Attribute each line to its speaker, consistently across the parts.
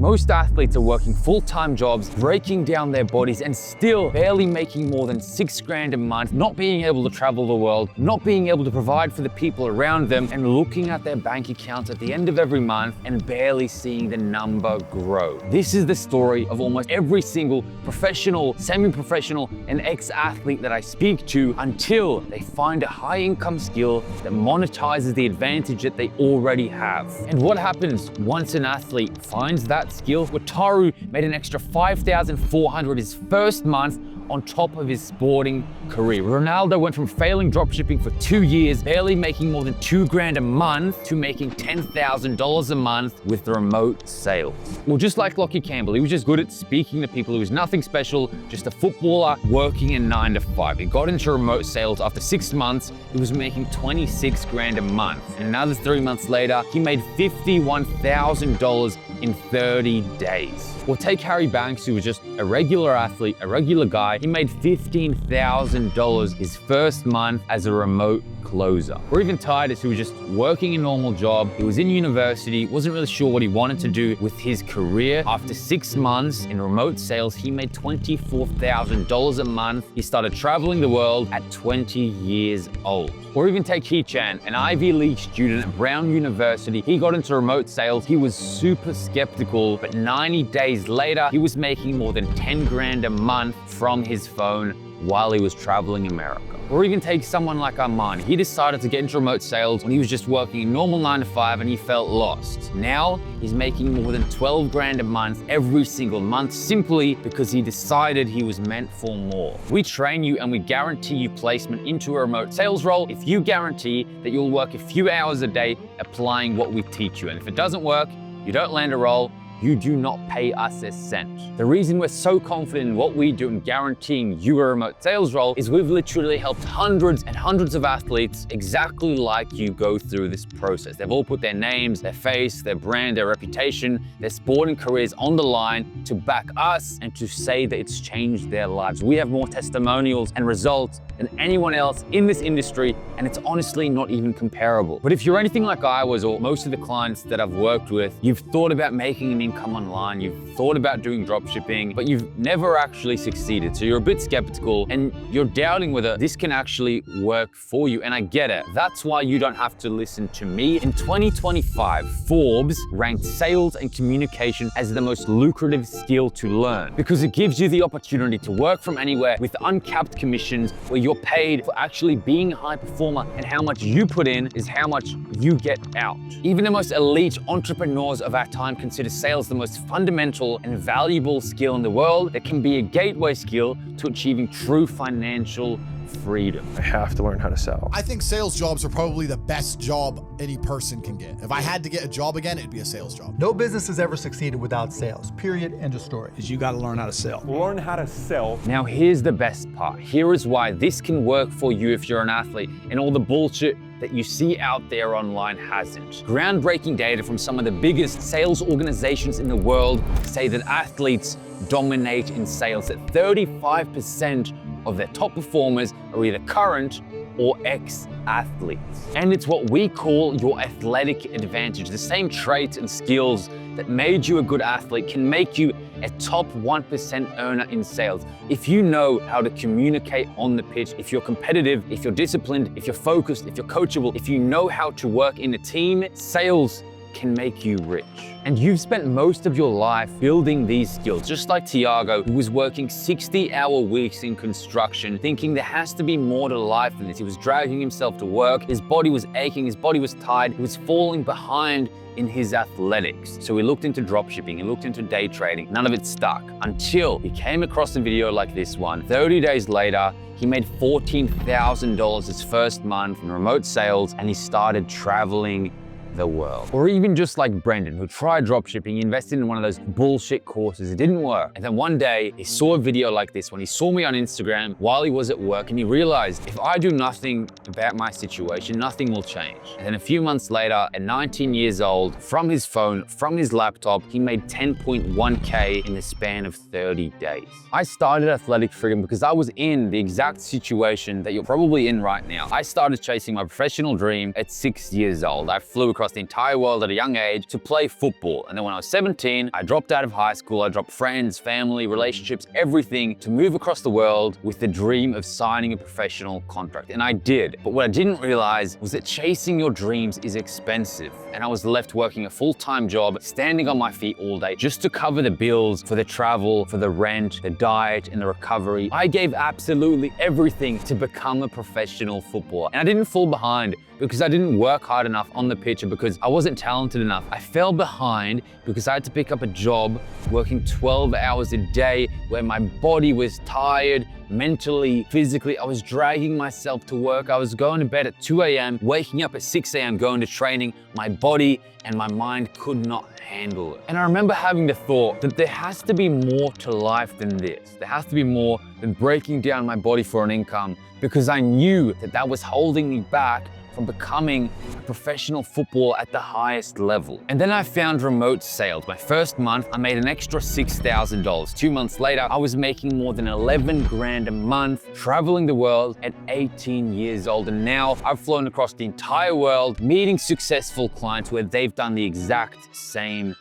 Speaker 1: Most athletes are working full-time jobs, breaking down their bodies and still barely making more than 6 grand a month, not being able to travel the world, not being able to provide for the people around them, and looking at their bank accounts at the end of every month and barely seeing the number grow. This is the story of almost every single professional, semi-professional, and ex-athlete that I speak to until they find a high-income skill that monetizes the advantage that they already have. And what happens once an athlete finds that skill? Wataru made an extra $5,400 his first month on top of his sporting career. Ronaldo went from failing dropshipping for 2 years, barely making more than 2 grand a month, to making $10,000 a month with remote sales. Well, just like Lockie Campbell, he was just good at speaking to people. He was nothing special, just a footballer working a 9 to 5. He got into remote sales after 6 months. He was making 26 grand a month. And another 3 months later, he made $51,000 in 30 days. Well, take Harry Banks, who was just a regular athlete, a regular guy. He made $15,000 his first month as a remote closer. Or even Titus, who was just working a normal job. He was in university, wasn't really sure what he wanted to do with his career. After 6 months in remote sales, he made $24,000 a month. He started traveling the world at 20 years old. Or even take Hee-chan, an Ivy League student at Brown University. He got into remote sales. He was super skeptical, but 90 days later, he was making more than 10 grand a month from his phone while he was traveling America. Or even take someone like Armani. He decided to get into remote sales when he was just working a normal 9 to 5 and he felt lost. Now he's making more than 12 grand a month every single month simply because he decided he was meant for more. We train you and we guarantee you placement into a remote sales role if you guarantee that you'll work a few hours a day applying what we teach you. And if it doesn't work, you don't land a role, you do not pay us a cent. The reason we're so confident in what we do and guaranteeing you a remote sales role is we've literally helped hundreds and hundreds of athletes exactly like you go through this process. They've all put their names, their face, their brand, their reputation, their sporting careers on the line to back us and to say that it's changed their lives. We have more testimonials and results than anyone else in this industry, and it's honestly not even comparable. But if you're anything like I was, or most of the clients that I've worked with, you've thought about making an income online, you've thought about doing dropshipping, but you've never actually succeeded. So you're a bit skeptical and you're doubting whether this can actually work for you. And I get it. That's why you don't have to listen to me. In 2025, Forbes ranked sales and communication as the most lucrative skill to learn because it gives you the opportunity to work from anywhere with uncapped commissions where you're paid for actually being a high performer, and how much you put in is how much you get out. Even the most elite entrepreneurs of our time consider sales the most fundamental and valuable skill in the world that can be a gateway skill to achieving true financial freedom.
Speaker 2: I have to learn how to sell.
Speaker 3: I think sales jobs are probably the best job any person can get. If I had to get a job again, it'd be a sales job.
Speaker 4: No business has ever succeeded without sales, period, end of story.
Speaker 5: Is you gotta learn how to sell.
Speaker 2: Learn how to sell.
Speaker 1: Now here's the best part. Here is why this can work for you if you're an athlete and all the bullshit that you see out there online hasn't. Groundbreaking data from some of the biggest sales organizations in the world say that athletes dominate in sales, that 35% of their top performers are either current or ex-athletes. And it's what we call your athletic advantage. The same traits and skills that made you a good athlete can make you a top 1% earner in sales. If you know how to communicate on the pitch, if you're competitive, if you're disciplined, if you're focused, if you're coachable, if you know how to work in a team, sales can make you rich. And you've spent most of your life building these skills, just like Tiago, who was working 60-hour weeks in construction, thinking there has to be more to life than this. He was dragging himself to work, his body was aching, his body was tired, he was falling behind in his athletics. So he looked into dropshipping, he looked into day trading, none of it stuck until he came across a video like this one. 30 days later, he made $14,000 his first month in remote sales, and he started traveling the world. Or even just like Brendan, who tried dropshipping, he invested in one of those bullshit courses, it didn't work. And then one day he saw a video like this one. He saw me on Instagram while he was at work, and he realized if I do nothing about my situation, nothing will change. And then a few months later, at 19 years old, from his phone, from his laptop, he made 10.1K in the span of 30 days. I started Athletic Freedom because I was in the exact situation that you're probably in right now. I started chasing my professional dream at 6 years old. I flew across across the entire world at a young age to play football. And then when I was 17, I dropped out of high school. I dropped friends, family, relationships, everything to move across the world with the dream of signing a professional contract. And I did. But what I didn't realize was that chasing your dreams is expensive. And I was left working a full-time job, standing on my feet all day just to cover the bills for the travel, for the rent, the diet, and the recovery. I gave absolutely everything to become a professional footballer. And I didn't fall behind because I didn't work hard enough on the pitch or because I wasn't talented enough. I fell behind because I had to pick up a job working 12 hours a day where my body was tired, mentally, physically. I was dragging myself to work. I was going to bed at 2 a.m., waking up at 6 a.m., going to training. My body and my mind could not handle it. And I remember having the thought that there has to be more to life than this. There has to be more than breaking down my body for an income, because I knew that that was holding me back from becoming a professional footballer at the highest level. And then I found remote sales. My first month, I made an extra $6,000. 2 months later, I was making more than 11 grand a month, traveling the world at 18 years old. And now I've flown across the entire world, meeting successful clients where they've done the exact same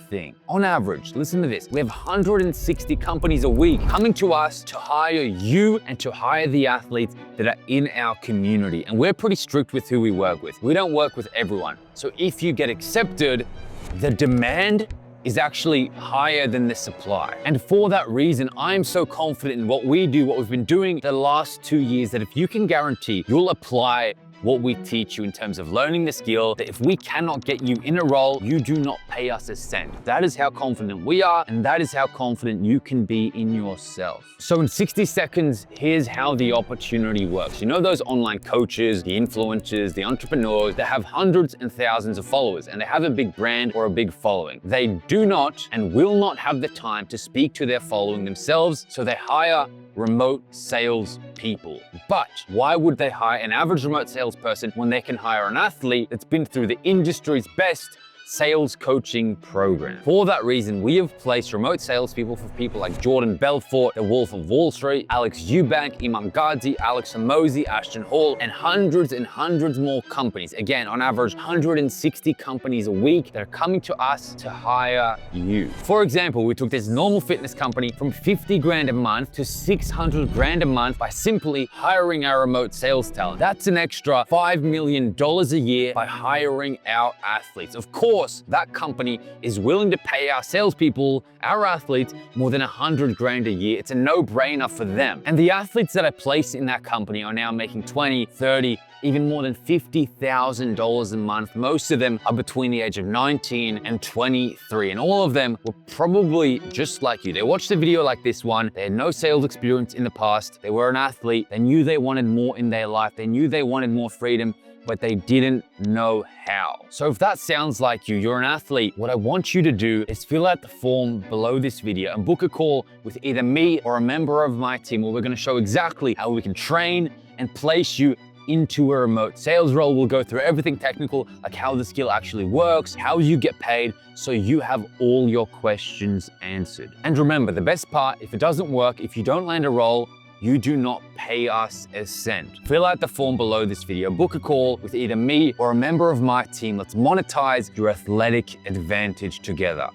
Speaker 1: thing. On average, listen to this, we have 160 companies a week coming to us to hire you and to hire the athletes that are in our community. And we're pretty strict with who we work with. We don't work with everyone. So if you get accepted, the demand is actually higher than the supply. And for that reason, I'm so confident in what we do, what we've been doing the last 2 years, that if you can guarantee you'll apply what we teach you in terms of learning the skill, that if we cannot get you in a role, you do not pay us a cent. That is how confident we are, and that is how confident you can be in yourself. So in 60 seconds, here's how the opportunity works. You know those online coaches, the influencers, the entrepreneurs that have hundreds and thousands of followers and they have a big brand or a big following. They do not and will not have the time to speak to their following themselves, so they hire remote sales people. But why would they hire an average remote salesperson when they can hire an athlete that's been through the industry's best sales coaching program? For that reason, we have placed remote salespeople for people like Jordan Belfort, the Wolf of Wall Street, Alex Eubank, Imam Ghazi, Alex Hormozi, Ashton Hall, and hundreds more companies. Again, on average, 160 companies a week that are coming to us to hire you. For example, we took this normal fitness company from 50 grand a month to 600 grand a month by simply hiring our remote sales talent. That's an extra $5 million a year by hiring our athletes. Of course, that company is willing to pay our salespeople, our athletes, more than 100 grand a year. It's a no-brainer for them. And the athletes that I place in that company are now making 20, 30, even more than $50,000 a month. Most of them are between the age of 19 and 23. And all of them were probably just like you. They watched a video like this one. They had no sales experience in the past. They were an athlete. They knew they wanted more in their life. They knew they wanted more freedom, but they didn't know how. So if that sounds like you, you're an athlete, what I want you to do is fill out the form below this video and book a call with either me or a member of my team, where we're gonna show exactly how we can train and place you into a remote sales role. We'll go through everything technical, like how the skill actually works, how you get paid, so you have all your questions answered. And remember, the best part, if it doesn't work, if you don't land a role, you do not pay us a cent. Fill out the form below this video, book a call with either me or a member of my team. Let's monetize your athletic advantage together.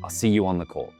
Speaker 1: I'll see you on the call.